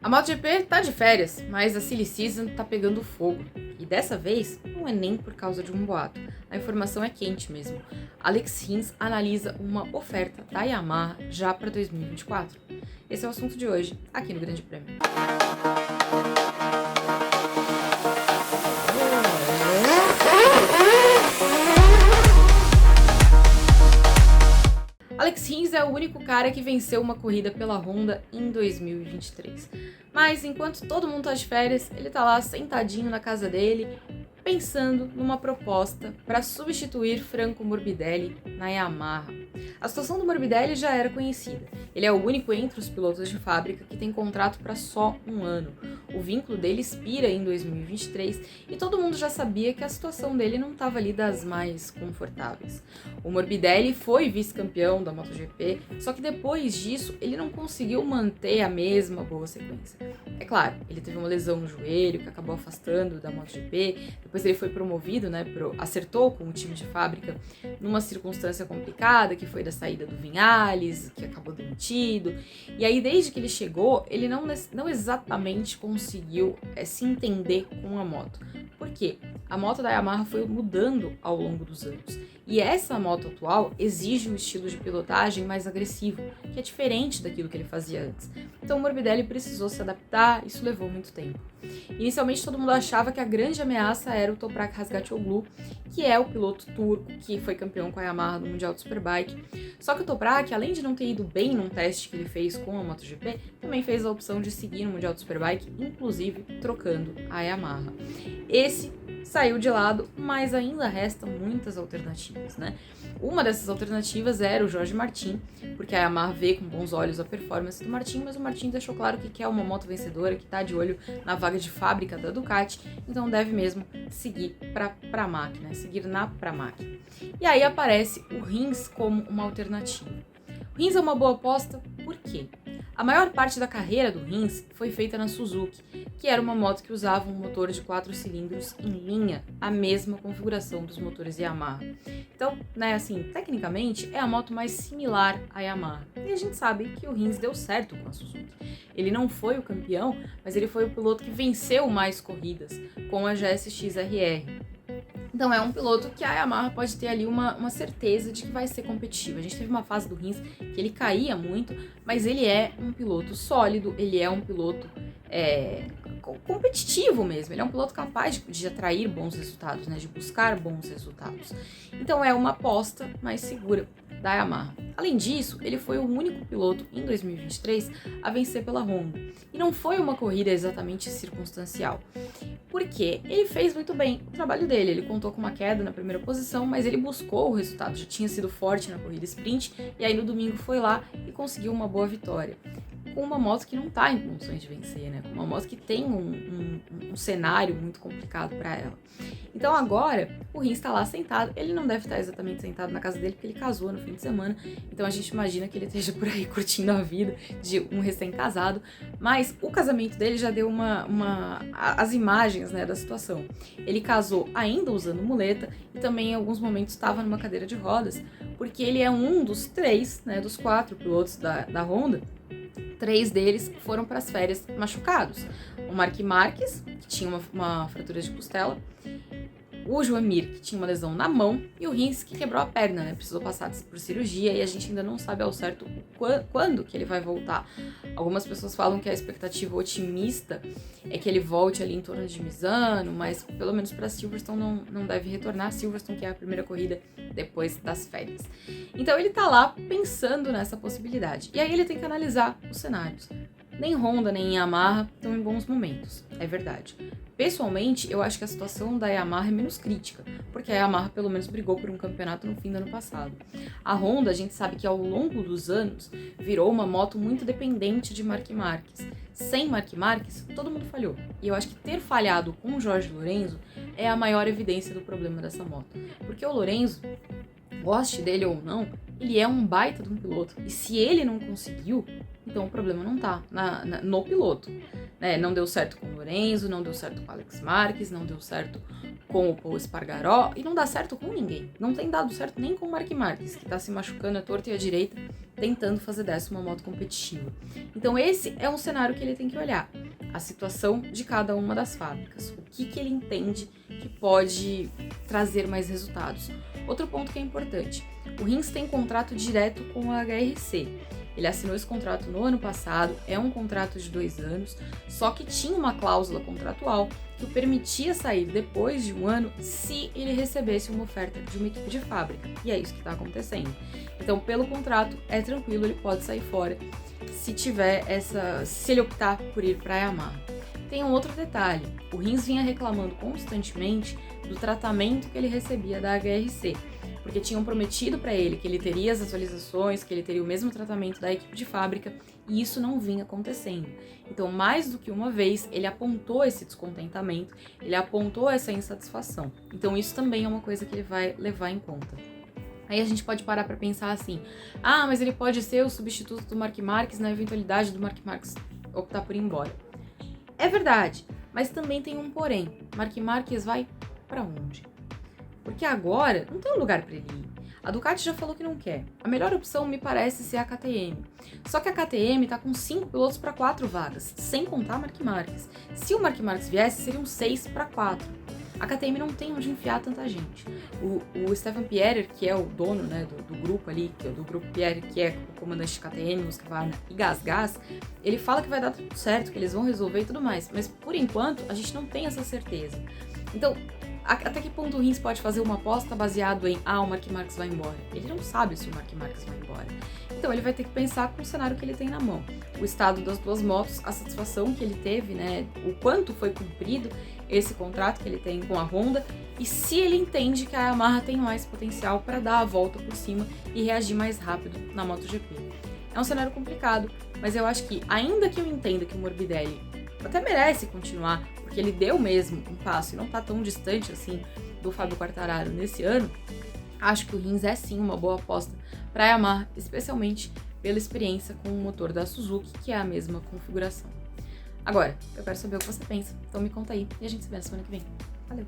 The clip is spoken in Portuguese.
A MotoGP tá de férias, mas a Silly Season tá pegando fogo. E dessa vez, não é nem por causa de um boato. A informação é quente mesmo. Alex Rins analisa uma oferta da Yamaha já para 2024. Esse é o assunto de hoje, aqui no Grande Prêmio. Alex Rins é o único cara que venceu uma corrida pela Honda em 2023. Mas enquanto todo mundo tá de férias, ele tá lá sentadinho na casa dele, pensando numa proposta para substituir Franco Morbidelli na Yamaha. A situação do Morbidelli já era conhecida. Ele é o único entre os pilotos de fábrica que tem contrato para só um ano. O vínculo dele expira em 2023 e todo mundo já sabia que a situação dele não estava ali das mais confortáveis. O Morbidelli foi vice-campeão da MotoGP, só que depois disso ele não conseguiu manter a mesma boa sequência. É claro, ele teve uma lesão no joelho que acabou afastando da MotoGP, depois ele foi promovido, acertou com o time de fábrica numa circunstância complicada, que foi da saída do Viñales, que acabou demitido, e aí desde que ele chegou, ele não exatamente conseguiu se entender com a moto. Por quê? A moto da Yamaha foi mudando ao longo dos anos. E essa moto atual exige um estilo de pilotagem mais agressivo, que é diferente daquilo que ele fazia antes. Então o Morbidelli precisou se adaptar, isso levou muito tempo. Inicialmente todo mundo achava que a grande ameaça era o Toprak Razgatlioglu, que é o piloto turco que foi campeão com a Yamaha no Mundial de Superbike. Só que o Toprak, além de não ter ido bem num teste que ele fez com a MotoGP, também fez a opção de seguir no Mundial de Superbike, inclusive trocando a Yamaha. Esse saiu de lado, mas ainda restam muitas alternativas, né? Uma dessas alternativas era o Jorge Martin, porque a Yamaha vê com bons olhos a performance do Martin, mas o Martin deixou claro que quer uma moto vencedora, que tá de olho na vaga de fábrica da Ducati, então deve mesmo seguir para Pramac, né? Seguir na Pramac. E aí aparece o Rins como uma alternativa. O Rins é uma boa aposta, por quê? A maior parte da carreira do Rins foi feita na Suzuki, que era uma moto que usava um motor de 4 cilindros em linha, a mesma configuração dos motores Yamaha. Então, tecnicamente, é a moto mais similar à Yamaha. E a gente sabe que o Rins deu certo com a Suzuki. Ele não foi o campeão, mas ele foi o piloto que venceu mais corridas com a GSX-RR. Então é um piloto que a Yamaha pode ter ali uma certeza de que vai ser competitivo. A gente teve uma fase do Rins que ele caía muito, mas ele é um piloto sólido, ele é um piloto competitivo mesmo. Ele é um piloto capaz de atrair bons resultados, de buscar bons resultados. Então é uma aposta mais segura da Yamaha. Além disso, ele foi o único piloto em 2023 a vencer pela Honda. E não foi uma corrida exatamente circunstancial. Porque ele fez muito bem o trabalho dele. Ele contou com uma queda na primeira posição, mas ele buscou o resultado. Já tinha sido forte na corrida sprint e aí no domingo foi lá e conseguiu uma boa vitória. Com uma moto que não está em condições de vencer, Com uma moto que tem um cenário muito complicado para ela. Então agora, o Rins está lá sentado, ele não deve estar exatamente sentado na casa dele, porque ele casou no fim de semana, então a gente imagina que ele esteja por aí curtindo a vida de um recém-casado, mas o casamento dele já deu as imagens, da situação. Ele casou ainda usando muleta e também em alguns momentos estava numa cadeira de rodas, porque ele é um dos 3, dos 4 pilotos da Honda. 3 deles foram para as férias machucados. O Marc Marques, que tinha uma fratura de costela, o Joan Mir, que tinha uma lesão na mão, e o Rins, que quebrou a perna, precisou passar por cirurgia, e a gente ainda não sabe ao certo quando que ele vai voltar. Algumas pessoas falam que a expectativa otimista é que ele volte ali em torno de Misano, mas pelo menos para Silverstone não deve retornar. Silverstone, que é a primeira corrida depois das férias. Então ele tá lá pensando nessa possibilidade. E aí ele tem que analisar os cenários. Nem Honda, nem Yamaha estão em bons momentos, é verdade. Pessoalmente, eu acho que a situação da Yamaha é menos crítica, porque a Yamaha pelo menos brigou por um campeonato no fim do ano passado. A Honda, a gente sabe que ao longo dos anos, virou uma moto muito dependente de Marc Marques. Sem Marc Marques, todo mundo falhou. E eu acho que ter falhado com o Jorge Lorenzo é a maior evidência do problema dessa moto. Porque o Lorenzo, goste dele ou não, ele é um baita de um piloto. E se ele não conseguiu, então o problema não tá no piloto. né? Não deu certo com o Lorenzo, não deu certo com o Alex Marques, não deu certo com o Pol Espargaró e não dá certo com ninguém. Não tem dado certo nem com o Mark Marques, que tá se machucando à torta e à direita, tentando fazer dessa uma moto competitiva. Então esse é um cenário que ele tem que olhar. A situação de cada uma das fábricas. O que ele entende que pode trazer mais resultados. Outro ponto que é importante. O Rins tem contrato direto com a HRC. Ele assinou esse contrato no ano passado, é um contrato de 2 anos, só que tinha uma cláusula contratual que o permitia sair depois de um ano se ele recebesse uma oferta de uma equipe de fábrica. E é isso que está acontecendo. Então, pelo contrato, é tranquilo, ele pode sair fora se ele optar por ir para a Yamaha. Tem um outro detalhe, o Rins vinha reclamando constantemente do tratamento que ele recebia da HRC, porque tinham prometido para ele que ele teria as atualizações, que ele teria o mesmo tratamento da equipe de fábrica, e isso não vinha acontecendo. Então, mais do que uma vez, ele apontou esse descontentamento, ele apontou essa insatisfação. Então, isso também é uma coisa que ele vai levar em conta. Aí a gente pode parar para pensar assim, mas ele pode ser o substituto do Mark Marques na eventualidade do Mark Marques optar por ir embora. É verdade, mas também tem um porém. Mark Marques vai para onde? Porque agora não tem um lugar para ele ir. A Ducati já falou que não quer. A melhor opção me parece ser a KTM. Só que a KTM tá com 5 pilotos para 4 vagas, sem contar Mark Marques. Se o Mark Marques viesse, seriam 6 para 4. A KTM não tem onde enfiar tanta gente. O Stefan Pierer, que é o dono, né, do grupo ali, que é do grupo Pierer, que é o comandante de KTM, Husqvarna e GasGas, ele fala que vai dar tudo certo, que eles vão resolver e tudo mais. Mas, por enquanto, a gente não tem essa certeza. Então, até que ponto o Rins pode fazer uma aposta baseado em o Mark Marques vai embora? Ele não sabe se o Mark Marques vai embora. Então ele vai ter que pensar com o cenário que ele tem na mão. O estado das duas motos, a satisfação que ele teve, né? O quanto foi cumprido esse contrato que ele tem com a Honda e se ele entende que a Yamaha tem mais potencial para dar a volta por cima e reagir mais rápido na MotoGP. É um cenário complicado, mas eu acho que, ainda que eu entenda que o Morbidelli até merece continuar, porque ele deu mesmo um passo e não tá tão distante assim do Fábio Quartararo nesse ano, acho que o Rins é sim uma boa aposta para a Yamaha, especialmente pela experiência com o motor da Suzuki, que é a mesma configuração. Agora, eu quero saber o que você pensa, então me conta aí e a gente se vê na semana que vem. Valeu!